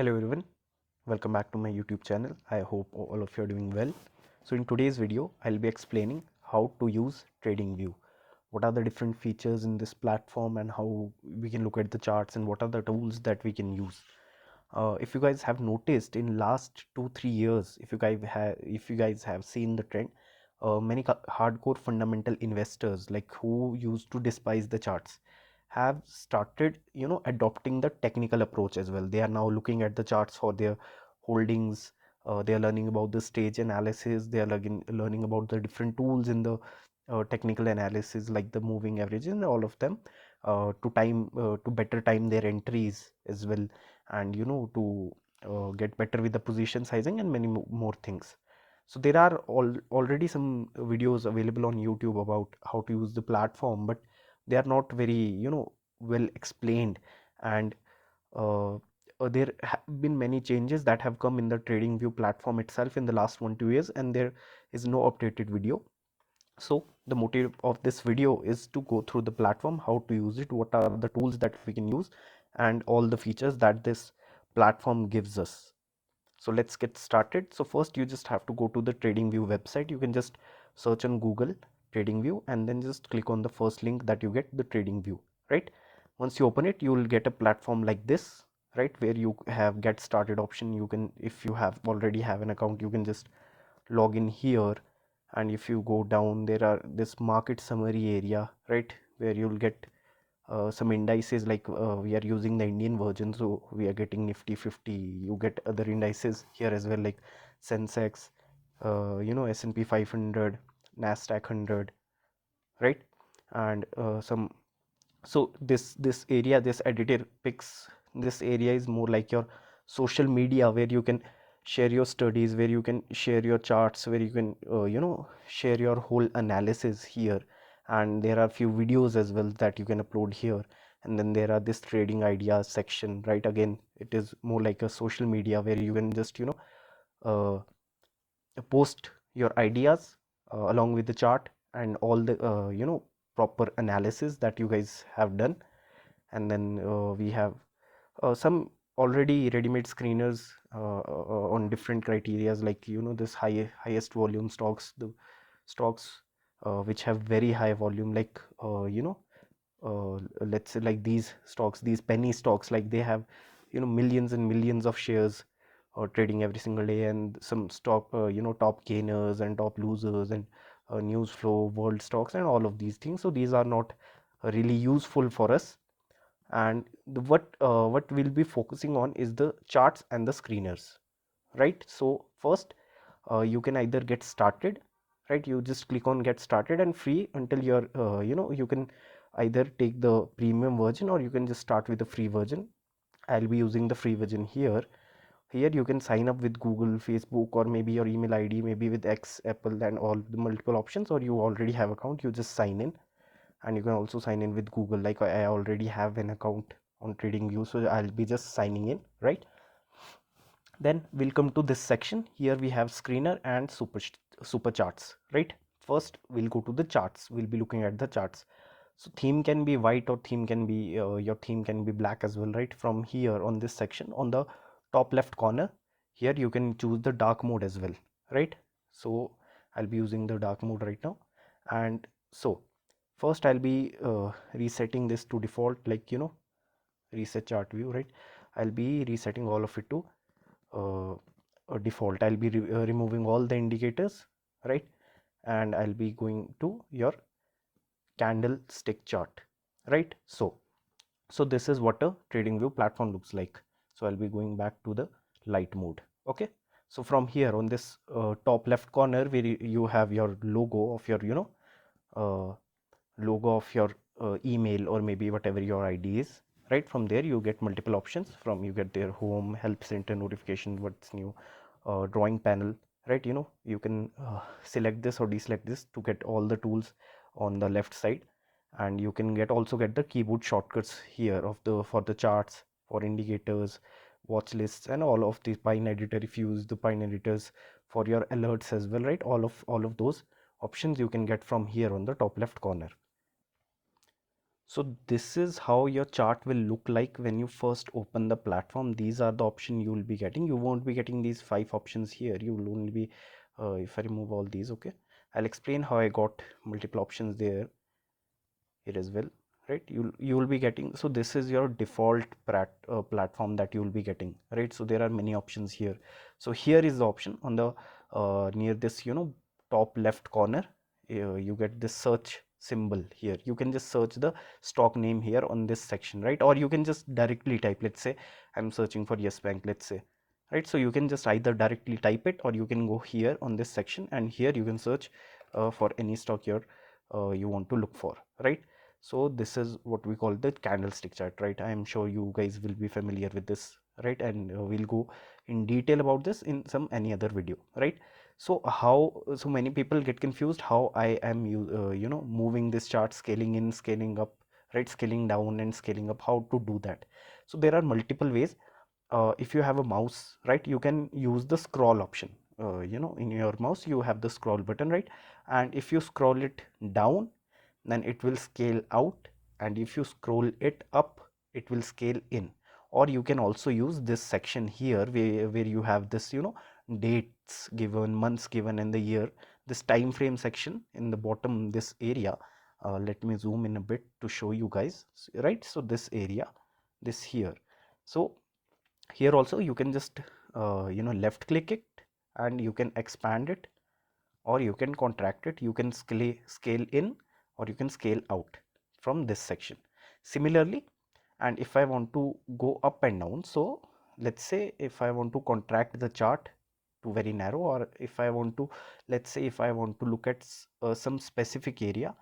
Hello everyone, welcome back to my YouTube channel. I hope all of you are doing well. So in today's video, I'll be explaining how to use TradingView. What are the different features in this platform and how we can look at the charts and what are the tools that we can use. If you guys have noticed in last 2-3 years, if you guys have seen the trend, many hardcore fundamental investors like who used to despise the charts have started adopting the technical approach as well. They are now looking at the charts for their holdings. They are learning about the stage analysis. They are learning about the different tools in the technical analysis like the moving averages and all of them, to better time their entries as well, and to get better with the position sizing and many more things. So there are already some videos available on YouTube about how to use the platform, but they are not very well explained. And there have been many changes that have come in the TradingView platform itself in the last 1-2 years, and there is no updated video. So the motive of this video is to go through the platform, how to use it, what are the tools that we can use, and all the features that this platform gives us. So let's get started. So first you just have to go to the TradingView website. You can just search on Google TradingView and then just click on the first link that you get, the TradingView, right? Once you open it, you will get a platform like this, right, where you have get started option. You can, if you have already have an account, you can just log in here, and if you go down, there are this market summary area, right, where you'll get some indices like we are using the Indian version, so we are getting Nifty 50. You get other indices here as well, like Sensex, S&P 500, Nasdaq 100, right? And some, so this area, this editor picks, this area is more like your social media, where you can share your studies, where you can share your charts, where you can share your whole analysis here. And there are few videos as well that you can upload here. And then there are this trading ideas section, right? Again, it is more like a social media where you can just uh, post your ideas along with the chart and all the proper analysis that you guys have done. And then we have some already ready-made screeners on different criterias, like this highest volume stocks, the stocks which have very high volume, like let's say like these stocks, these penny stocks, like they have millions and millions of shares trading every single day. And some stock top gainers and top losers, and news flow, world stocks, and all of these things. So these are not really useful for us. And what we'll be focusing on is the charts and the screeners, right? So first, you can either get started, right? You just click on get started and free until you're you can either take the premium version or you can just start with the free version. I'll be using the free version here. Here you can sign up with Google, Facebook, or maybe your email ID, maybe with X, Apple, and all the multiple options. Or you already have account, you just sign in. And you can also sign in with Google, like I already have an account on TradingView, so I'll be just signing in, right? Then we'll come to this section. Here we have screener and super charts, right? First we'll go to the charts. We'll be looking at the charts. So theme can be white, or theme can be your theme can be black as well, right? From here on this section, on the top left corner, here you can choose the dark mode as well, right? So I'll be using the dark mode right now. And so first I'll be resetting this to default, like reset chart view, right? I'll be resetting all of it to default. I'll be removing all the indicators, right? And I'll be going to your candlestick chart, right? So this is what a TradingView platform looks like. So I'll be going back to the light mode. Okay, so from here on this top left corner, where you have your logo of your uh, logo of your email, or maybe whatever your ID is, right? From there you get multiple options. From you get their home, help center, notification, what's new, drawing panel, right? You can select this or deselect this to get all the tools on the left side. And you can also get the keyboard shortcuts here of the for the charts, for indicators, watch lists, and all of the pine editor, if you use the pine editors for your alerts as well, right? All of those options you can get from here on the top left corner. So this is how your chart will look like when you first open the platform. These are the options you will be getting. You won't be getting these 5 options here. You will only be, if I remove all these, okay, I'll explain how I got multiple options there here as well, right? You will be getting, so this is your default platform that you will be getting, right? So there are many options here. So here is the option on the near this, top left corner. You get this search symbol here. You can just search the stock name here on this section, right? Or you can just directly type, let's say I'm searching for Yes Bank, let's say, right? So you can just either directly type it, or you can go here on this section, and here you can search for any stock you want to look for, right? So this is what we call the candlestick chart, right? I am sure you guys will be familiar with this, right? And we'll go in detail about this in some any other video, right? So so many people get confused how I am moving this chart, scaling in, scaling up, right? Scaling down and scaling up, how to do that. So there are multiple ways. If you have a mouse, right, you can use the scroll option. In your mouse you have the scroll button, right? And if you scroll it down, then it will scale out, and if you scroll it up, it will scale in. Or you can also use this section here where you have this, dates given, months given, and the year, this time frame section in the bottom, this area. Let me zoom in a bit to show you guys, right? So this area, this here. So here also you can just left click it, and you can expand it, or you can contract it. You can scale in, or you can scale out from this section. Similarly, and if I want to go up and down, so let's say if I want to contract the chart to very narrow, or if I want to, let's say if I want to look at some specific area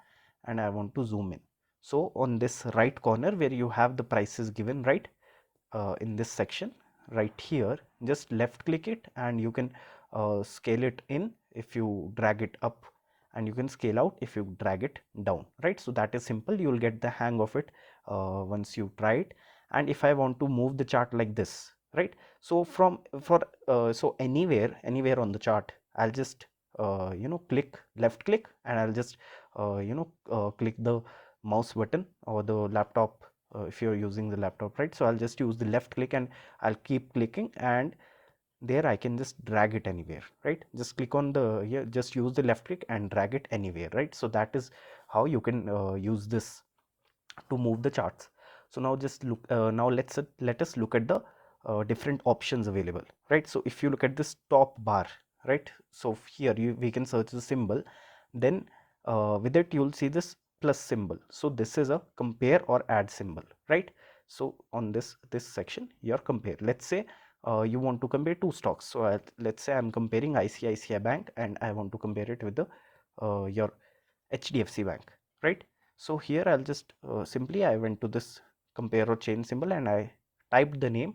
and I want to zoom in, so on this right corner where you have the prices given, right, in this section right here, just left click it, and you can scale it in if you drag it up, and you can scale out if you drag it down, right? So that is simple. You will get the hang of it once you try it. And if I want to move the chart like this, right, so so anywhere on the chart, I'll just click left click, and I'll just click the mouse button or the laptop, if you're using the laptop, right? So I'll just use the left click, and I'll keep clicking, and there I can just drag it anywhere, right? Just click on the here, just use the left click and drag it anywhere, right? So that is how you can use this to move the charts. So now just look, now let us look at the different options available, right? So if you look at this top bar, right, so here we can search the symbol, then with it you'll see this plus symbol. So this is a compare or add symbol, right? So on this section, your compare, let's say you want to compare two stocks. So let's say I'm comparing ICICI Bank, and I want to compare it with the your HDFC Bank, right? So here I'll just simply I went to this compare or change symbol, and I typed the name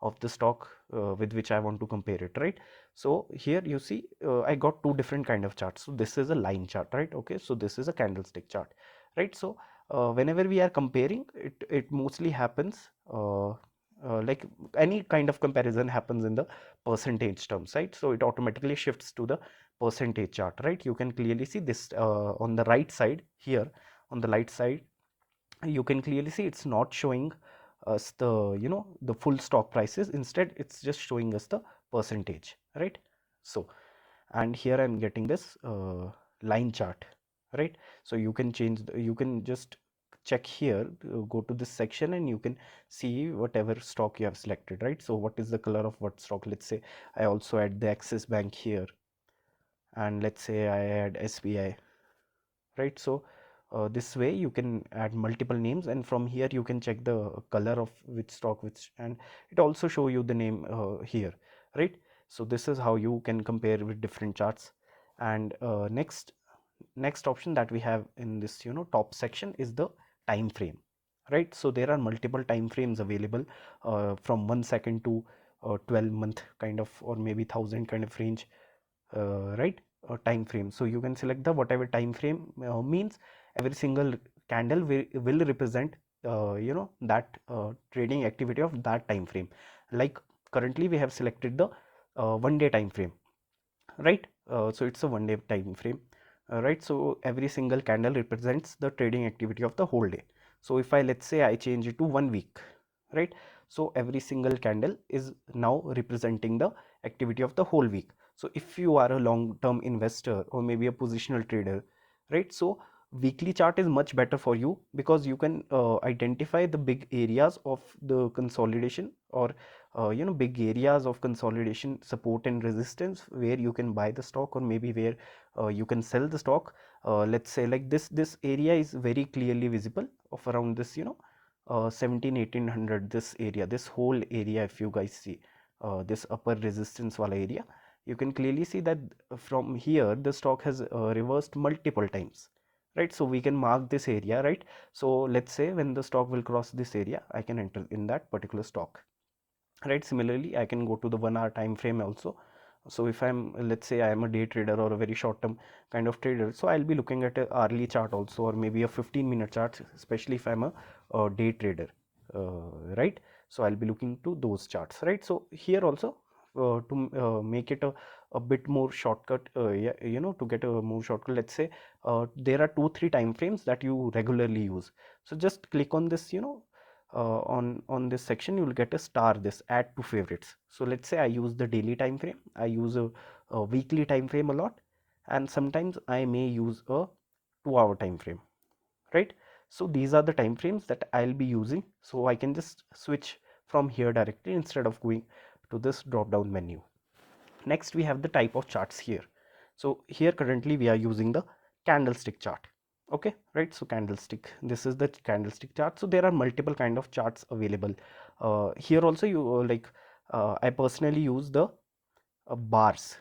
of the stock with which I want to compare it, right? So here you see I got two different kind of charts. So this is a line chart, right? Okay, so this is a candlestick chart, right? So whenever we are comparing, it mostly happens like any kind of comparison happens in the percentage terms, right? So it automatically shifts to the percentage chart, right? You can clearly see this on the right side here. On the right side, you can clearly see it's not showing us the the full stock prices. Instead, it's just showing us the percentage, right? So, and here I'm getting this line chart, right? So you can you can just check here, go to this section, and you can see whatever stock you have selected, right? So what is the color of what stock? Let's say I also add the Axis Bank here, and let's say I add SBI, right? So this way you can add multiple names, and from here you can check the color of which stock, which, and it also show you the name here, right? So this is how you can compare with different charts. And next option that we have in this top section is the time frame, right? So there are multiple time frames available from 1 second to 12 month kind of, or maybe 1000 kind of range, right? Time frame. So you can select the whatever time frame, means every single candle will represent that trading activity of that time frame. Like currently we have selected the 1 day time frame, right? So it's a 1 day time frame, right? So every single candle represents the trading activity of the whole day. So if I, let's say I change it to 1 week, right? So every single candle is now representing the activity of the whole week. So if you are a long term investor or maybe a positional trader, right, so weekly chart is much better for you, because you can identify the big areas of the consolidation, or big areas of consolidation, support and resistance, where you can buy the stock, or maybe where you can sell the stock. Let's say like this area is very clearly visible, of around this 17 1800, this area, this whole area. If you guys see this upper resistance wala area, you can clearly see that from here the stock has reversed multiple times, right? So we can mark this area, right? So let's say when the stock will cross this area, I can enter in that particular stock, right? Similarly, I can go to the 1 hour time frame also. So if I'm, let's say I am a day trader or a very short term kind of trader, so I'll be looking at a hourly chart also, or maybe a 15-minute chart, especially if I'm a day trader, right? So I'll be looking to those charts, right? So here also, to make it a bit more shortcut, yeah, to get a more shortcut, let's say there are 2 3 time frames that you regularly use. So just click on this, on this section, you will get a star, this add to favorites. So let's say I use the daily time frame, I use a weekly time frame a lot, and sometimes I may use a 2 hour time frame, right? So these are the time frames that I'll be using, so I can just switch from here directly instead of going to this drop down menu. Next we have the type of charts here. So here currently we are using the candlestick chart. Okay, right? So candlestick, this is the candlestick chart. So there are multiple kind of charts available. Here also you I personally use the bars.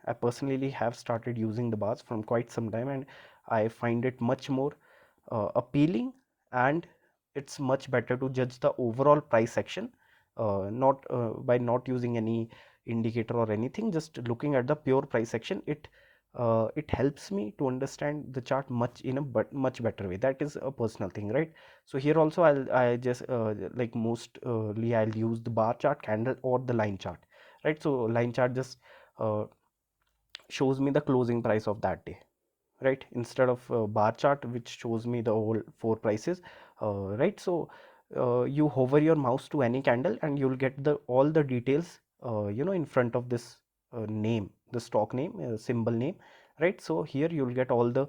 I personally have started using the bars from quite some time, and I find it much more appealing, and it's much better to judge the overall price action, not by not using any indicator or anything, just looking at the pure price action. It helps me to understand the chart much in a much better way. That is a personal thing, right? So here also I just like mostly I'll use the bar chart, candle, or the line chart, right? So line chart just uh, shows me the closing price of that day, right, instead of bar chart which shows me the whole four prices, right? So you hover your mouse to any candle and you'll get the all the details, in front of this name, the stock name, symbol name, right? So here you'll get all the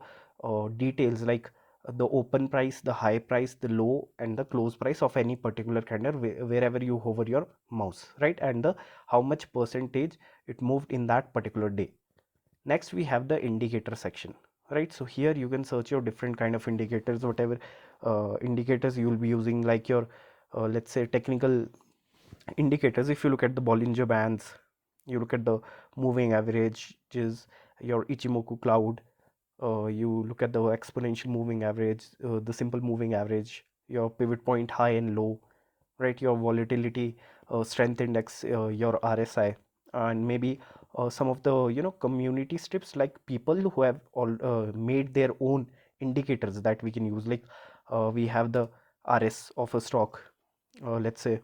details, like the open price, the high price, the low, and the close price of any particular candle wherever you hover your mouse, right? And the how much percentage it moved in that particular day. Next we have the indicator section, right? So here you can search your different kind of indicators, whatever indicators you will be using, like your let's say technical indicators. If you look at the Bollinger Bands, you look at the moving averages, your Ichimoku cloud, you look at the exponential moving average, the simple moving average, your pivot point high and low, right? Your volatility strength index, your RSI, and maybe some of the community strips, like people who have all made their own indicators that we can use. Like we have the RS of a stock. Let's say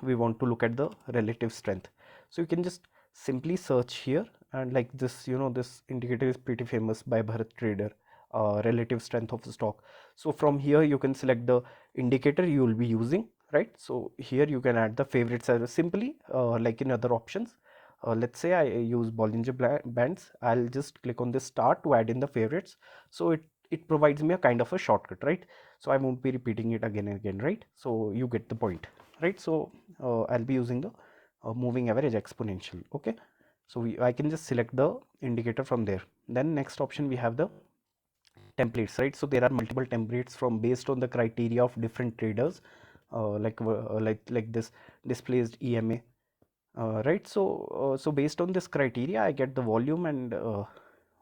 we want to look at the relative strength, so you can just simply search here, and like this, this indicator is pretty famous by Bharat Trader, relative strength of the stock. So from here you can select the indicator you will be using, right? So here you can add the favorites as simply like in other options. Let's say I use Bollinger Bands, I'll just click on this star to add in the favorites. So it provides me a kind of a shortcut, right? So I won't be repeating it again and again, right? So you get the point, right? So I'll be using the moving average exponential. Okay, so I can just select the indicator from there. Then next option we have the templates, right? So there are multiple templates from based on the criteria of different traders, like this displaced EMA, right? So so based on this criteria I get the volume and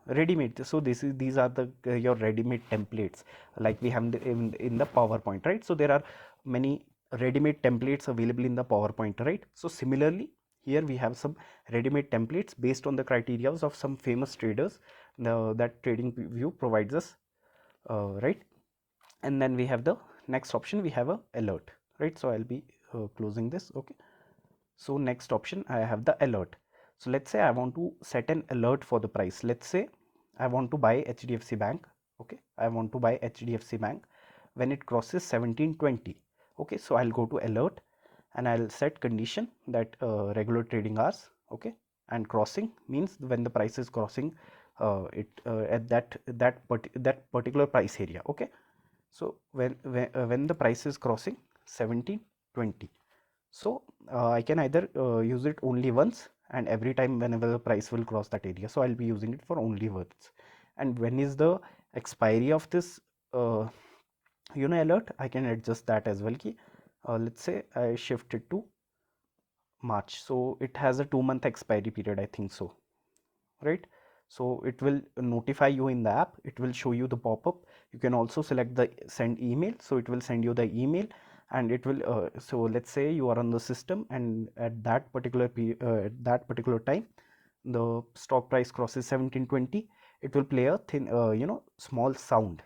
ready-made. So these are the your ready-made templates, like we have in the PowerPoint, right? So there are many ready-made templates available in the PowerPoint, right? So similarly here we have some ready-made templates based on the criteria of some famous traders that TradingView provides us, right? And then we have the next option, we have a alert, right? So I'll be closing this. Okay, so next option I have the alert. So let's say I want to set an alert for the price. Let's say I want to buy HDFC Bank. Okay, I want to buy HDFC Bank. when it crosses 1720. Okay, so I'll go to alert and I'll set condition that regular trading hours. Okay, and crossing means when the price is crossing at that particular price area. Okay, so when the price is crossing 1720, so I can either use it only once, and every time whenever the price will cross that area, so I'll be using it for only once. And when is the expiry of this uh, alert, I can adjust that as well. Ki, let's say I shift it to March, so it has a 2 month expiry period, I think so, right? So it will notify you in the app, it will show you the pop-up. You can also select the send email, so it will send you the email, and it will so let's say you are on the system, and at that particular at that particular time the stock price crosses 1720, it will play a thin small sound,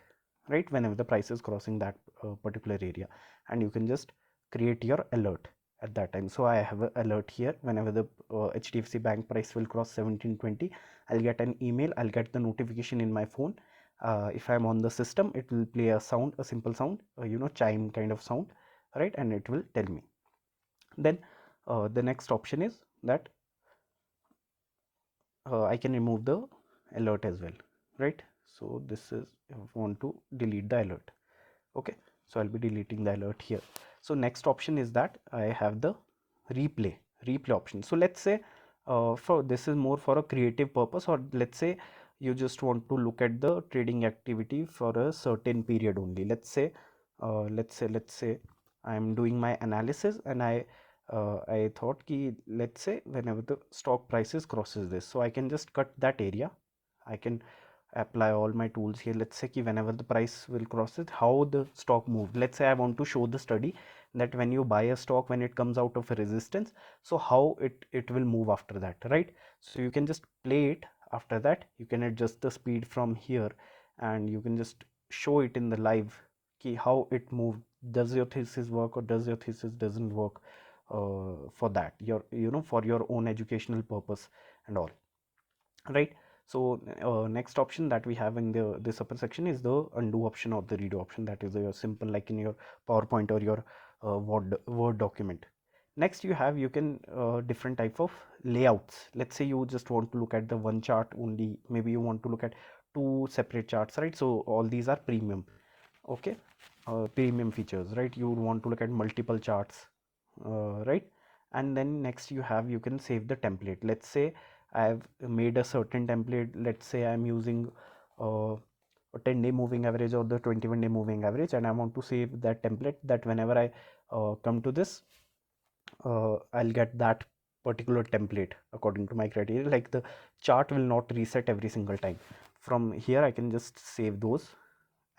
right, whenever the price is crossing that particular area, and you can just create your alert at that time. So I have an alert here. Whenever the HDFC Bank price will cross 1720, I'll get an email, I'll get the notification in my phone. If I'm on the system, it will play a sound, a simple sound, chime kind of sound, right, and it will tell me. Then the next option is that I can remove the alert as well, right? So this is, if I want to delete the alert. Okay, so I'll be deleting the alert here. So next option is that I have the replay option. So let's say for this is more for a creative purpose, or let's say you just want to look at the trading activity for a certain period only. Let's say I'm doing my analysis, and I thought ki, let's say whenever the stock prices crosses this, so I can just cut that area. I can apply all my tools here. Let's say ki whenever the price will cross it, how the stock moved. Let's say I want to show the study that when you buy a stock, when it comes out of a resistance, so how it will move after that, right? So you can just play it. After that you can adjust the speed from here, and you can just show it in the live ki how it moved. Does your thesis work, or does your thesis doesn't work, for that your for your own educational purpose and all, right? So next option that we have in the this upper section is the undo option or the redo option. That is your simple, like in your PowerPoint or your Word document. Next you can different type of layouts. Let's say you just want to look at the one chart only, maybe you want to look at two separate charts, right? So all these are premium. Okay, premium features, right? You would want to look at multiple charts, right? And then next you can save the template. Let's say I've made a certain template. Let's say I'm using a 10-day moving average or the 21-day moving average, and I want to save that template, that whenever I come to this, I'll get that particular template according to my criteria. Like the chart will not reset every single time. From here I can just save those,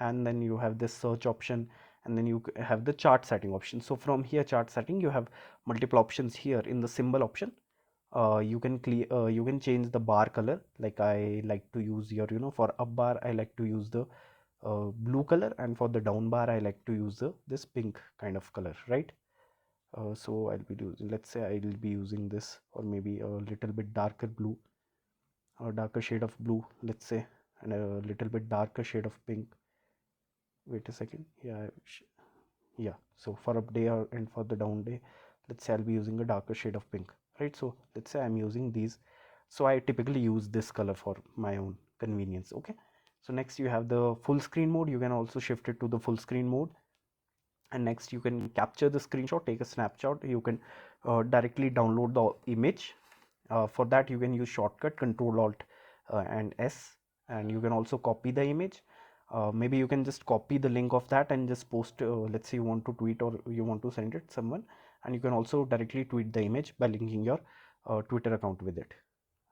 and then you have this search option, and then you have the chart setting option. So from here, chart setting, you have multiple options. Here in the symbol option, you can change the bar color. Like I like to use your, for up bar I like to use the blue color, and for the down bar I like to use the this pink kind of color, right? So I'll be using, let's say I will be using this, or maybe a little bit darker blue, or darker shade of blue, let's say, and a little bit darker shade of pink. Wait a second. Yeah, so for up day and for the down day, let's say I'll be using a darker shade of pink, right? So let's say I'm using these, so I typically use this color for my own convenience. Okay, so next you have the full screen mode. You can also shift it to the full screen mode, and next you can capture the screenshot, take a snapshot. You can directly download the image. For that you can use shortcut Control Alt and S, and you can also copy the image. Maybe you can just copy the link of that and just post, let's say you want to tweet or you want to send it someone, and you can also directly tweet the image by linking your Twitter account with it.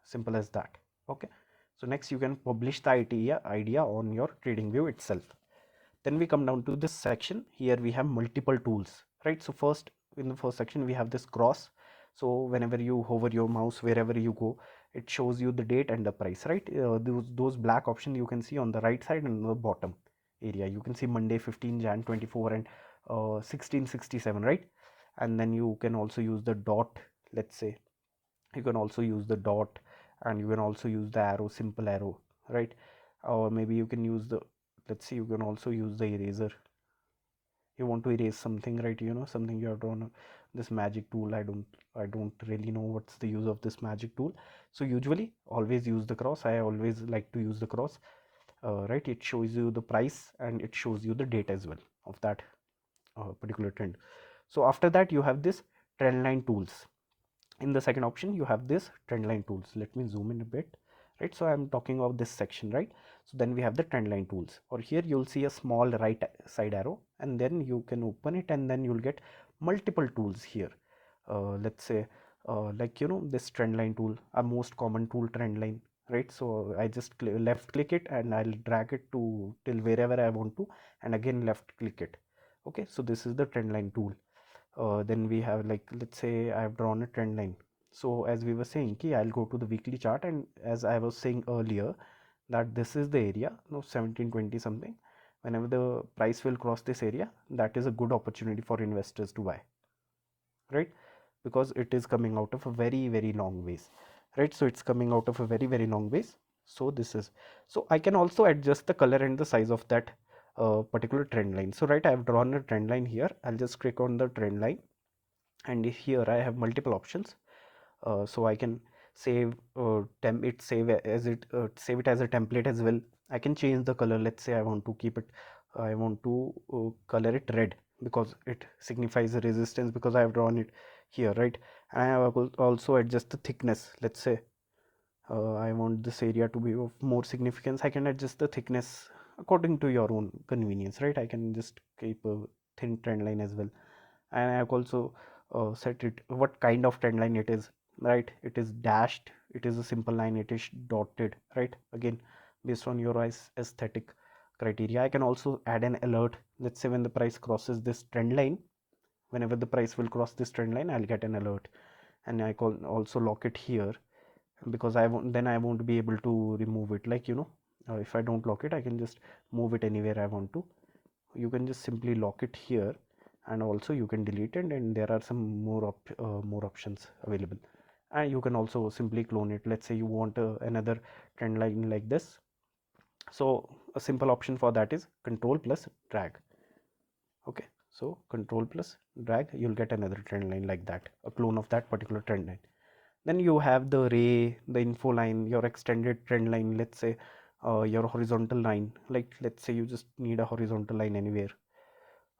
Simple as that. Okay, so next you can publish the idea on your TradingView itself. Then we come down to this section. Here we have multiple tools, right? So first, in the first section we have this cross. So whenever you hover your mouse wherever you go, it shows you the date and the price, right? Those black options you can see on the right side and on the bottom area. You can see Monday 15 Jan 24 and 1667, right? And then you can also use the dot. Let's say you can also use the dot, and you can also use the arrow, simple arrow, right? Or maybe you can use the, let's see, you can also use the eraser, you want to erase something, right? You know, something you have drawn, this magic tool. I don't really know what's the use of this magic tool. So usually always use the cross. I always like to use the cross, right? It shows you the price and it shows you the date as well of that particular trend. So after that you have this trend line tools. In the second option you have this trend line tools. Let me zoom in a bit, right? So I'm talking about this section, right? So then we have the trend line tools, or here you'll see a small right side arrow, and then you can open it, and then you'll get multiple tools here. Let's say like, you know, this trend line tool, a most common tool, trend line, right? So I just left click it and I'll drag it to till wherever I want to, and again left click it. Okay, so this is the trend line tool. Then we have, like, let's say I've drawn a trend line. So as we were saying, key, I'll go to the weekly chart, and as I was saying earlier, that this is the area, no, 1720 something. Whenever the price will cross this area, that is a good opportunity for investors to buy, right? Because it is coming out of a very, very long ways, right? So it's coming out of a very, very long ways. So this is, so I can also adjust the color and the size of that particular trend line. So right, I have drawn a trend line here. I'll just click on the trend line, and here I have multiple options. So I can save save it as a template as well. I can change the color. Let's say I want to keep it, I want to color it red because it signifies the resistance, because I have drawn it here, right? And I have also adjust the thickness. Let's say I want this area to be of more significance. I can adjust the thickness according to your own convenience, right? I can just keep a thin trend line as well. And I have also set it what kind of trend line it is, right? It is dashed, it is a simple line, it is dotted, right? Again, based on your aesthetic criteria. I can also add an alert. Let's say when the price crosses this trend line, whenever the price will cross this trend line, I'll get an alert. And I can also lock it here, because I won't be able to remove it, like, you know, if I don't lock it, I can just move it anywhere I want to. You can just simply lock it here, and also you can delete it, and there are some more options available. And you can also simply clone it. Let's say you want another trend line like this, so a simple option for that is control plus drag. Okay, so control plus drag, you'll get another trend line like that, a clone of that particular trend line. Then you have the ray, the info line, your extended trend line. Let's say your horizontal line, like, let's say you just need a horizontal line anywhere,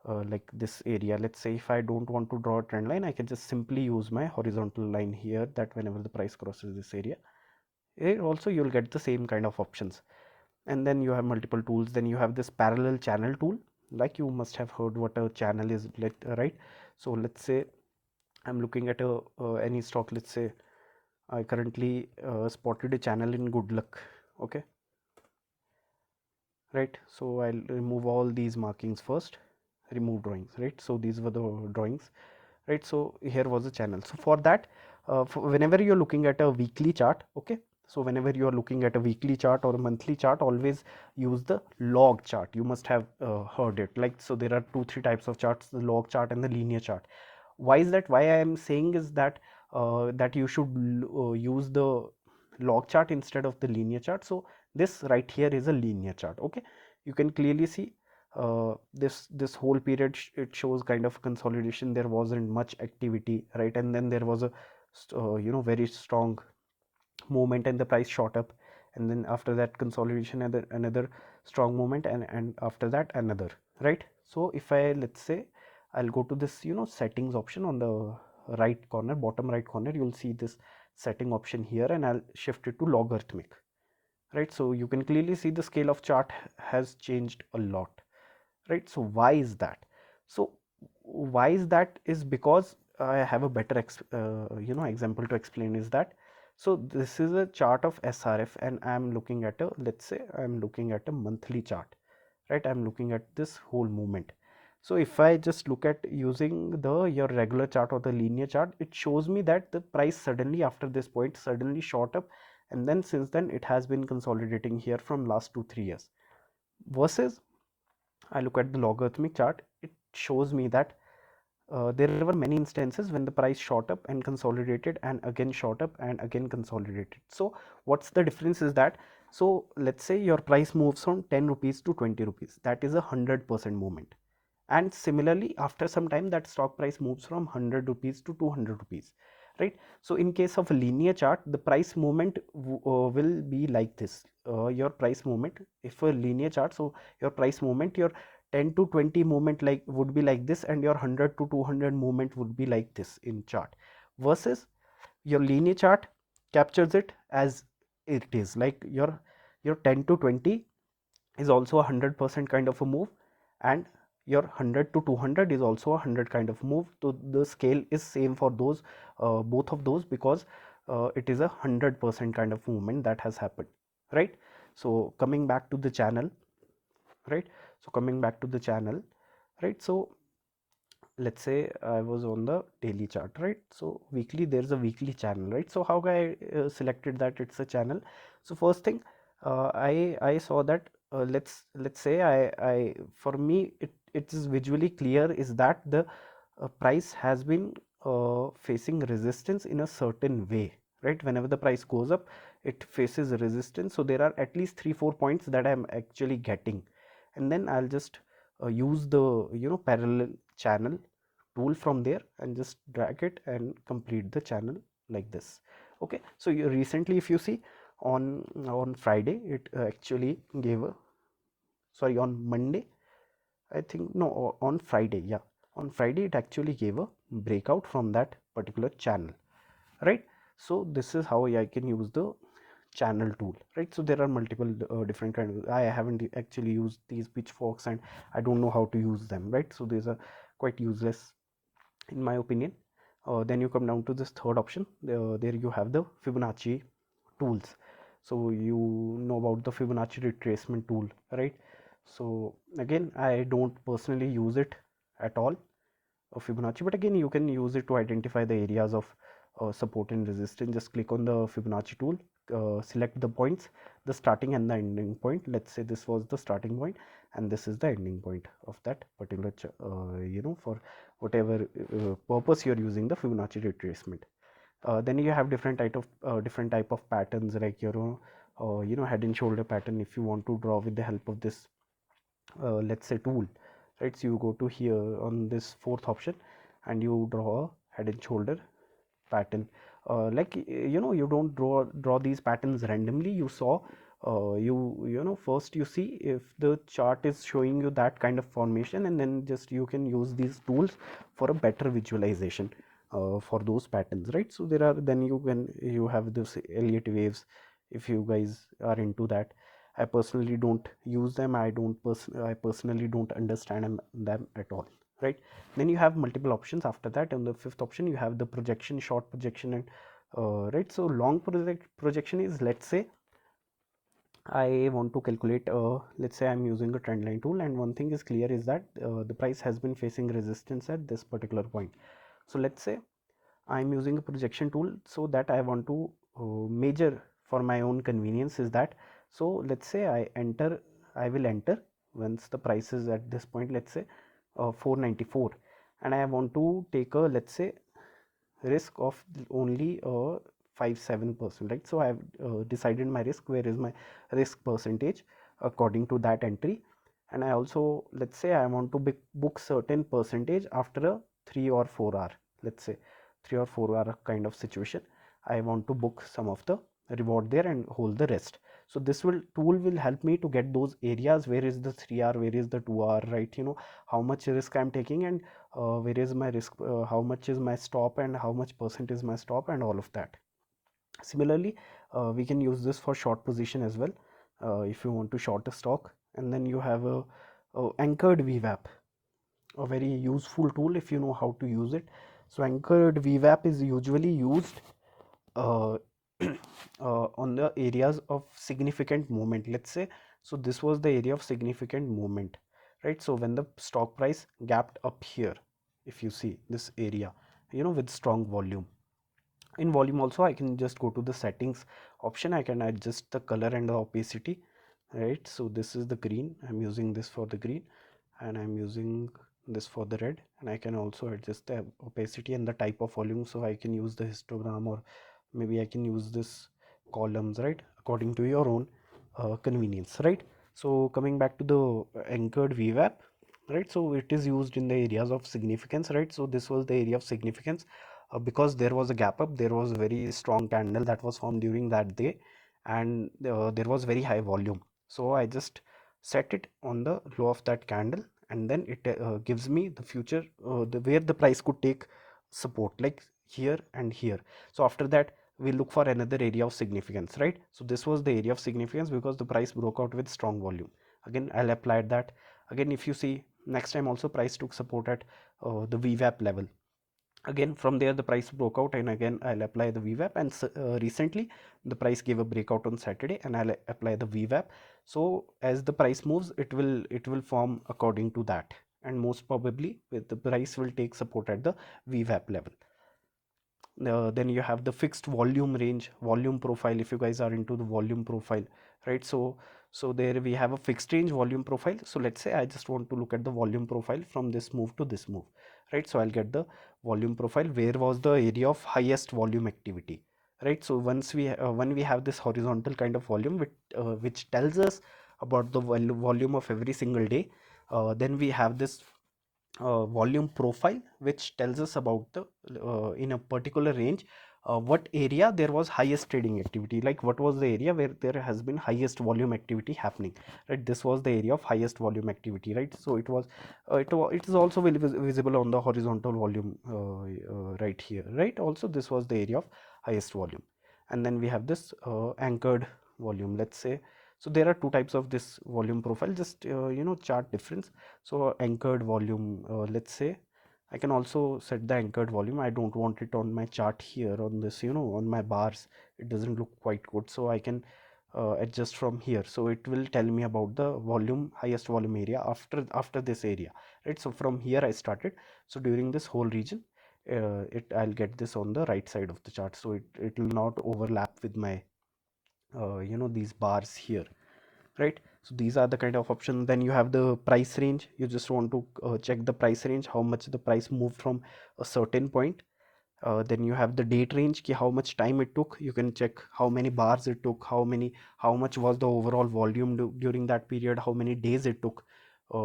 like this area. Let's say if I don't want to draw a trend line, I can just simply use my horizontal line here, that whenever the price crosses this area, here also you'll get the same kind of options. And then you have multiple tools. Then you have this parallel channel tool, like you must have heard what a channel is, right? So let's say I'm looking at a any stock. Let's say I currently spotted a channel in good luck. Okay, right? So I'll remove all these markings first, remove drawings, right? So these were the drawings, right? So here was a channel. So for that, whenever you're looking at a weekly chart, okay, so whenever you are looking at a weekly chart or a monthly chart, always use the log chart. You must have heard it, like, so there are 2-3 types of charts, the log chart and the linear chart. Why is that? Why I am saying is that that you should use the log chart instead of the linear chart. So this right here is a linear chart. Okay, you can clearly see this whole period it shows kind of consolidation. There wasn't much activity, right? And then there was a you know, very strong movement, and the price shot up, and then after that consolidation, another strong movement, and after that another, right? So if I, let's say, I'll go to this, you know, settings option on the right corner, bottom right corner, you'll see this setting option here, and I'll shift it to logarithmic, right? So you can clearly see the scale of chart has changed a lot, right? So why is that? So why is that is because I have a better you know, example to explain is that, so this is a chart of SRF, and I'm looking at a, let's say I'm looking at a monthly chart, right? I'm looking at this whole movement. So if I just look at using the your regular chart or the linear chart, it shows me that the price suddenly after this point suddenly shot up, and then since then it has been consolidating here from last 2-3 years. Versus I look at the logarithmic chart, it shows me that there were many instances when the price shot up and consolidated, and again shot up and again consolidated. So what's the difference is that, so let's say your price moves from 10 rupees to 20 rupees, that is a 100% movement, and similarly after some time that stock price moves from 100 rupees to 200 rupees, right? So in case of a linear chart, the price movement will be like this. Your price movement, if a linear chart, so your price movement, your 10 to 20 movement like would be like this, and your 100 to 200 movement would be like this in chart, versus your linear chart captures it as it is, like your 10 to 20 is also a 100% kind of a move, and your 100 to 200 is also a 100 kind of move. So the scale is same for those, both of those, because it is a 100% kind of movement that has happened, right? So coming back to the channel, right? So coming back to the channel, right? So let's say I was on the daily chart, right? So weekly, there's a weekly channel, right? So how I selected that it's a channel. So first thing, I saw that, let's say I for me it is visually clear is that the price has been facing resistance in a certain way, right? Whenever the price goes up, it faces resistance. So there are at least 3-4 points that I'm actually getting, and then I'll just use the parallel channel tool from there and just drag it and complete the channel like this. Okay, so you recently, if you see, on Friday it actually gave a, sorry, on Monday, I think, no, on Friday, yeah, on Friday it actually gave a breakout from that particular channel, right? So this is how I can use the channel tool, right? So there are multiple different kinds I haven't actually used these pitchforks, and I don't know how to use them, right? So these are quite useless in my opinion. Then you come down to this third option. There you have the Fibonacci tools. So you know about the Fibonacci retracement tool, right? So again, I don't personally use it at all, Fibonacci, but again you can use it to identify the areas of support and resistance. Just click on the Fibonacci tool, select the points, the starting and the ending point. Let's say this was the starting point and this is the ending point of that particular for whatever purpose you're using the Fibonacci retracement. Then you have different type of patterns, like your head and shoulder pattern. If you want to draw with the help of this let's say tool, right? So you go to here on this fourth option and you draw a head and shoulder pattern. You don't draw these patterns randomly. You saw, first you see if the chart is showing you that kind of formation, and then just you can use these tools for a better visualization for those patterns, right? So there are, then you have this Elliott waves, if you guys are into that. I personally don't use them. I personally don't understand them at all, right? Then you have multiple options after that. On the fifth option you have the projection, short projection, and right. So long projection is, let's say I want to calculate, let's say I'm using a trend line tool, and one thing is clear is that the price has been facing resistance at this particular point. So let's say I'm using a projection tool, so that I want to measure for my own convenience is that, so let's say I will enter once the price is at this point, let's say 494, and I want to take a, let's say, risk of only 5-7%, right? So I have decided my risk, where is my risk percentage according to that entry. And I also, let's say I want to book certain percentage after a 3 or 4 hour, let's say 3 or 4 hour kind of situation. I want to book some of the reward there and hold the rest. So this tool will help me to get those areas, where is the 3 hour, where is the 2 hour, right? How much risk I'm taking, and where is my risk, how much is my stop, and how much percent is my stop, and all of that. Similarly, we can use this for short position as well, if you want to short a stock. And then you have a anchored VWAP, a very useful tool if you know how to use it. So anchored VWAP is usually used uh, on the areas of significant movement, let's say. So this was the area of significant movement, right? So when the stock price gapped up here, if you see this area, with strong volume, in volume also I can just go to the settings option. I can adjust the color and the opacity, right? So this is the green, I'm using this for the green, and I'm using this for the red, and I can also adjust the opacity and the type of volume. So I can use the histogram, or maybe I can use this columns, right, according to your own convenience, right? So coming back to the anchored VWAP, right? So it is used in the areas of significance, right? So this was the area of significance, because there was a gap up, there was a very strong candle that was formed during that day, and there was very high volume. So I just set it on the low of that candle, and then it gives me the future, where the price could take support, like here and here. So after that we look for another area of significance, right? So this was the area of significance because the price broke out with strong volume. Again, I'll apply that. Again, if you see, next time also price took support at the VWAP level. Again, from there the price broke out, and again I'll apply the VWAP, and recently the price gave a breakout on Saturday, and I'll apply the VWAP. So as the price moves, it will form according to that, and most probably with the price will take support at the VWAP level. Then you have the fixed volume range, volume profile, if you guys are into the volume profile, right? So there we have a fixed range volume profile. So let's say I just want to look at the volume profile from this move to this move, right? So I'll get the volume profile, where was the area of highest volume activity, right? So once when we have this horizontal kind of volume, which tells us about the volume of every single day, then we have this volume profile, which tells us about the in a particular range, what area there was highest trading activity, like what was the area where there has been highest volume activity happening, right? This was the area of highest volume activity, right? So it was it is also visible on the horizontal volume, right here, right? Also this was the area of highest volume. And then we have this anchored volume, let's say. So there are two types of this volume profile, just chart difference. So anchored volume, let's say I can also set the anchored volume. I don't want it on my chart here on this, on my bars. It doesn't look quite good. So I can adjust from here. So it will tell me about the volume, highest volume area after this area, right? So from here I started. So during this whole region, I'll get this on the right side of the chart. So it will not overlap with my, these bars here, right? So these are the kind of options. Then you have the price range. You just want to check the price range, how much the price moved from a certain point. Then you have the date range, ki how much time it took. You can check how many bars it took, how much was the overall volume during that period, how many days it took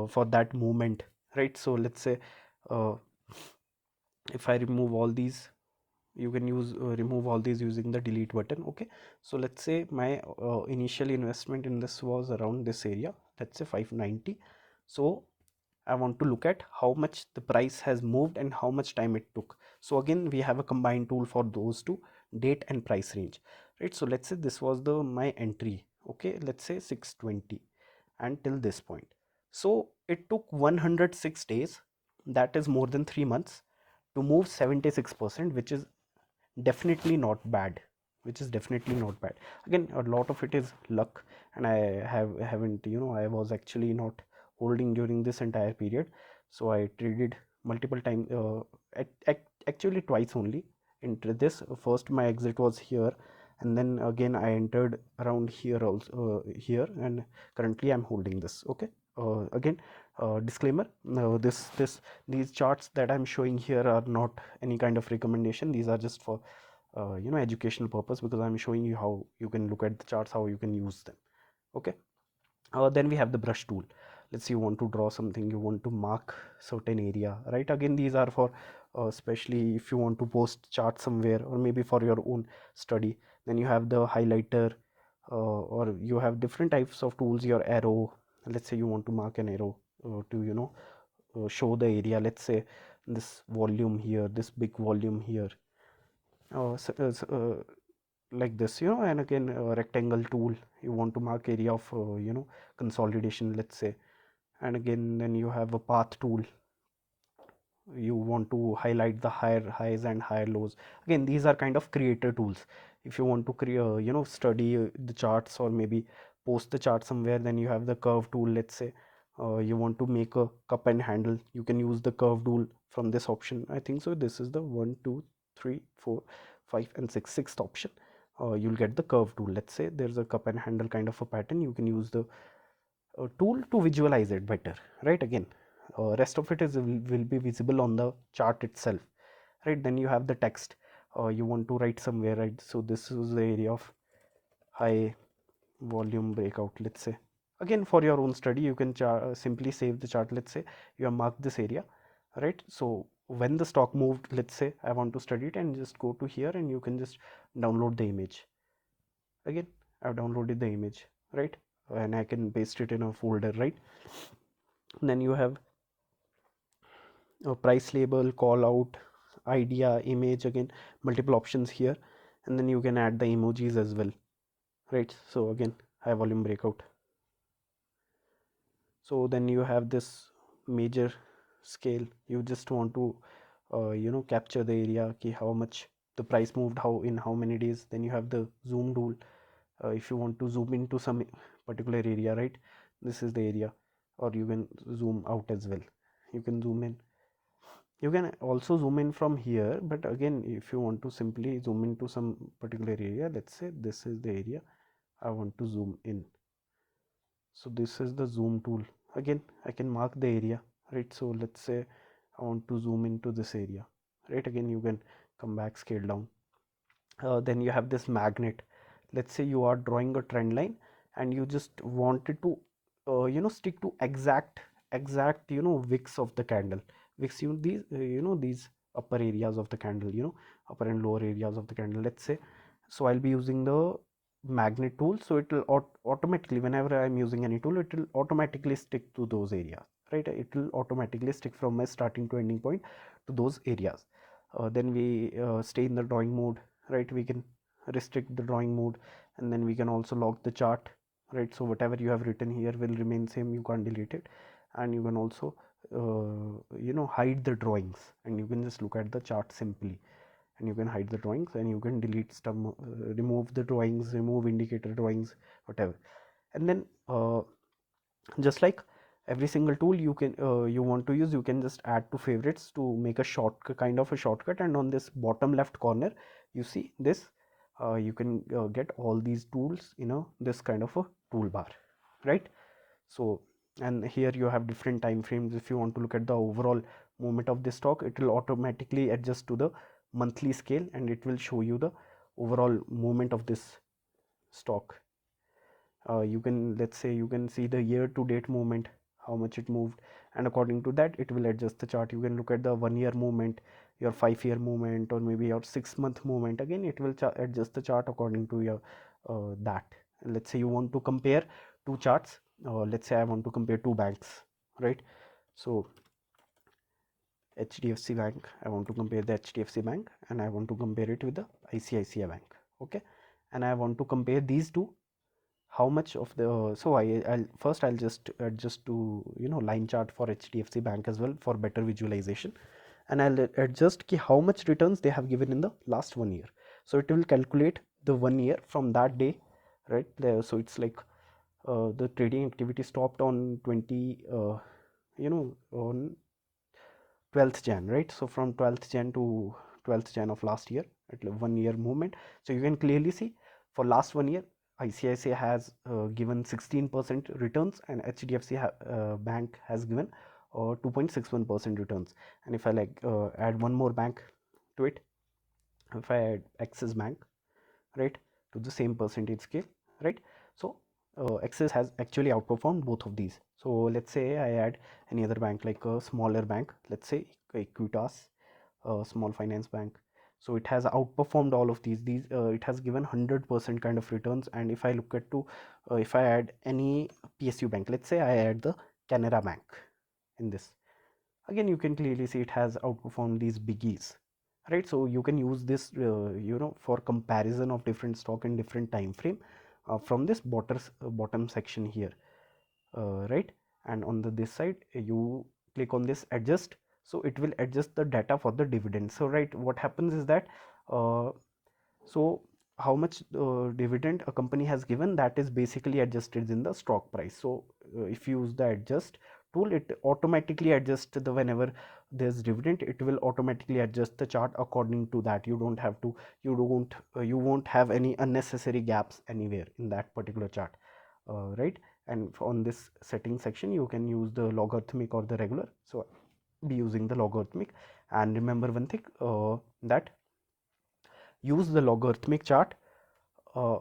for that movement, right? So let's say uh, if I remove all these, you can remove all these using the delete button. Okay, so let's say my initial investment in this was around this area, let's say 590. So I want to look at how much the price has moved and how much time it took. So again we have a combined tool for those two, date and price range, right? So let's say this was the my entry, okay, let's say 620, and till this point. So it took 106 days, that is more than 3 months, to move 76%, definitely not bad which is definitely not bad. Again, a lot of it is luck, and I haven't, I was actually not holding during this entire period. So I traded multiple times, actually twice only into this. First my exit was here, and then again I entered around here also, here, and currently I'm holding this. Okay, again, disclaimer, these charts that I'm showing here are not any kind of recommendation. These are just for educational purpose, because I'm showing you how you can look at the charts, how you can use them. Okay, then we have the brush tool. Let's say you want to draw something, you want to mark certain area, right? Again, these are for especially if you want to post chart somewhere, or maybe for your own study. Then you have the highlighter, or you have different types of tools, your arrow. Let's say you want to mark an arrow to show the area. Let's say this volume here, this big volume here, like this, and again, rectangle tool, you want to mark area of consolidation, let's say. And again, then you have a path tool, you want to highlight the higher highs and higher lows. Again, these are kind of creator tools. If you want to create, study the charts, or maybe post the chart somewhere, then you have the curve tool. Let's say you want to make a cup and handle, you can use the curve tool from this option. I think so this is the 1 2 3 4 5 and 6th option. You'll get the curve tool. Let's say there's a cup and handle kind of a pattern, you can use the tool to visualize it better, right? Again, rest of it will be visible on the chart itself, right? Then you have the text, you want to write somewhere, right? So this is the area of high volume breakout, let's say. Again, for your own study, you can simply save the chart. Let's say you have marked this area, right? So when the stock moved, let's say I want to study it, and just go to here and you can just download the image. Again, I've downloaded the image, right? And I can paste it in a folder, right? And then you have a price label, call out, idea, image, again multiple options here, and then you can add the emojis as well, right? So again, high volume breakout. So then you have this major scale. You just want to capture the area, okay, how much the price moved, how in how many days. Then you have the zoom tool. If you want to zoom into some particular area, right, this is the area. Or you can zoom out as well. You can zoom in. You can also zoom in from here, but again, if you want to simply zoom into some particular area, let's say this is the area I want to zoom in. So this is the zoom tool. Again, I can mark the area, right? So let's say I want to zoom into this area, right? Again, you can come back, scale down. Then you have this magnet. Let's say you are drawing a trend line and you just wanted to stick to exact wicks of the candle. Wicks, these upper areas of the candle, upper and lower areas of the candle, let's say. So I'll be using the magnet tool, so it will automatically, whenever I'm using any tool, it will automatically stick to those areas, right? It will automatically stick from my starting to ending point to those areas. Then we stay in the drawing mode, right? We can restrict the drawing mode, and then we can also lock the chart, right? So whatever you have written here will remain same, you can't delete it. And you can also hide the drawings, and you can just look at the chart simply, and you can hide the drawings, and you can delete some remove the drawings, remove indicator drawings, whatever. And then just like every single tool you can you want to use, you can just add to favorites to make a shortcut, kind of a shortcut. And on this bottom left corner you see this, you can get all these tools this kind of a toolbar, right? So, and here you have different time frames. If you want to look at the overall movement of this stock, it will automatically adjust to the monthly scale, and it will show you the overall movement of this stock. You can, let's say, you can see the year to date movement, how much it moved, and according to that it will adjust the chart. You can look at the 1 year movement, your 5 year movement, or maybe your 6 month movement. Again, it will adjust the chart according to your that. Let's say you want to compare two charts. Let's say I want to compare two banks, right? So HDFC Bank, I want to compare the HDFC Bank, and I want to compare it with the ICICI Bank, okay? And I want to compare these two, how much of the so I'll just adjust to line chart for HDFC Bank as well for better visualization, and I'll adjust how much returns they have given in the last 1 year. So it will calculate the 1 year from that day, right there. So it's like the trading activity stopped on 20 on 12th Jan, right? So from 12th Jan to 12th Jan of last year, at 1 year movement. So you can clearly see for last 1 year, ICICI has given 16% returns, and HDFC Bank has given 2.61% returns. And if I add one more bank to it, if I add Axis Bank, right, to the same percentage scale, right? So Axis has actually outperformed both of these. So let's say I add any other bank, like a smaller bank, let's say Equitas, small finance bank. So it has outperformed all of these it has given 100% kind of returns. And if I look at to if I add any PSU bank, let's say I add the Canara Bank in this, again you can clearly see it has outperformed these biggies, right? So you can use this for comparison of different stock in different time frame from this bottom section here, right? And on this side you click on this adjust, so it will adjust the data for the dividend. So right, what happens is that so how much dividend a company has given, that is basically adjusted in the stock price. So if you use the adjust tool, it automatically adjusts the whenever there's dividend, it will automatically adjust the chart according to that. You don't have to, you won't have any unnecessary gaps anywhere in that particular chart, right? And on this setting section you can use the logarithmic or the regular. So be using the logarithmic. And remember one thing, that use the logarithmic chart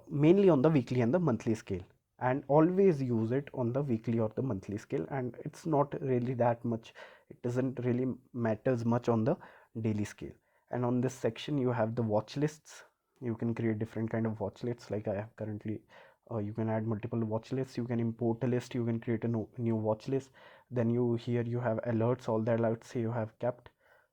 mainly on the weekly and the monthly scale. and always use it on the weekly or the monthly scale, and it's not really that much, it doesn't really matters much on the daily scale. And on this section you have the watch lists. You can create different kind of watch lists, like I have currently, you can add multiple watch lists, you can import a list, you can create a new watch list. Then you here you have alerts, all the alerts you have kept,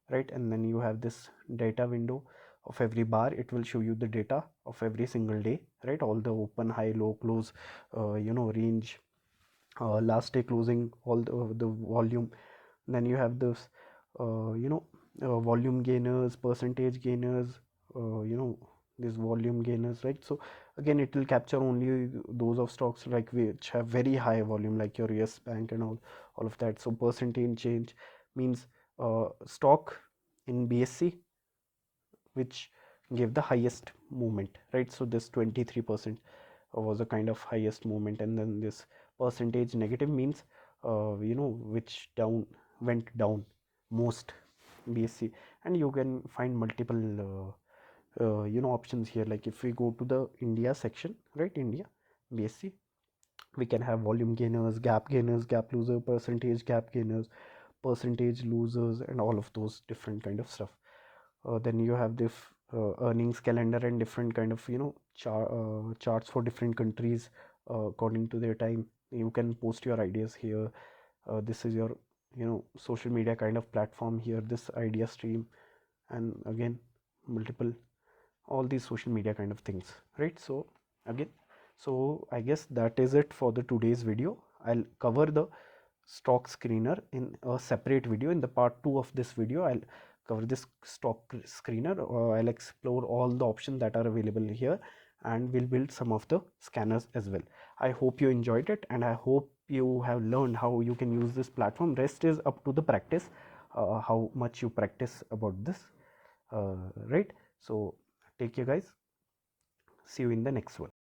right? And then you have this data window. Of every bar it will show you the data of every single day, right? All the open, high, low, close, range, last day closing, all the volume. Then you have this volume gainers, percentage gainers, these volume gainers, right? So again it will capture only those of stocks like which have very high volume, like your Yes Bank and all of that. So percentage change means stock in BSC which gave the highest movement, right? So this 23% was a kind of highest movement. And then this percentage negative means which down went down most, BSC. And you can find multiple options here. Like if we go to the India section, right, India BSC, we can have volume gainers, gap loser, percentage gap gainers, percentage losers, and all of those different kind of stuff. Then you have this earnings calendar and different kind of charts for different countries according to their time. You can post your ideas here. This is your social media kind of platform here, this idea stream, and again multiple, all these social media kind of things, right? So again, so I guess that is it for the today's video. I'll cover the stock screener in a separate video. In the part 2 of this video I'll cover this stock screener. I'll explore all the options that are available here, and we'll build some of the scanners as well. I hope you enjoyed it, and I hope you have learned how you can use this platform. Rest is up to the practice, how much you practice about this, right? So take care guys, see you in the next one.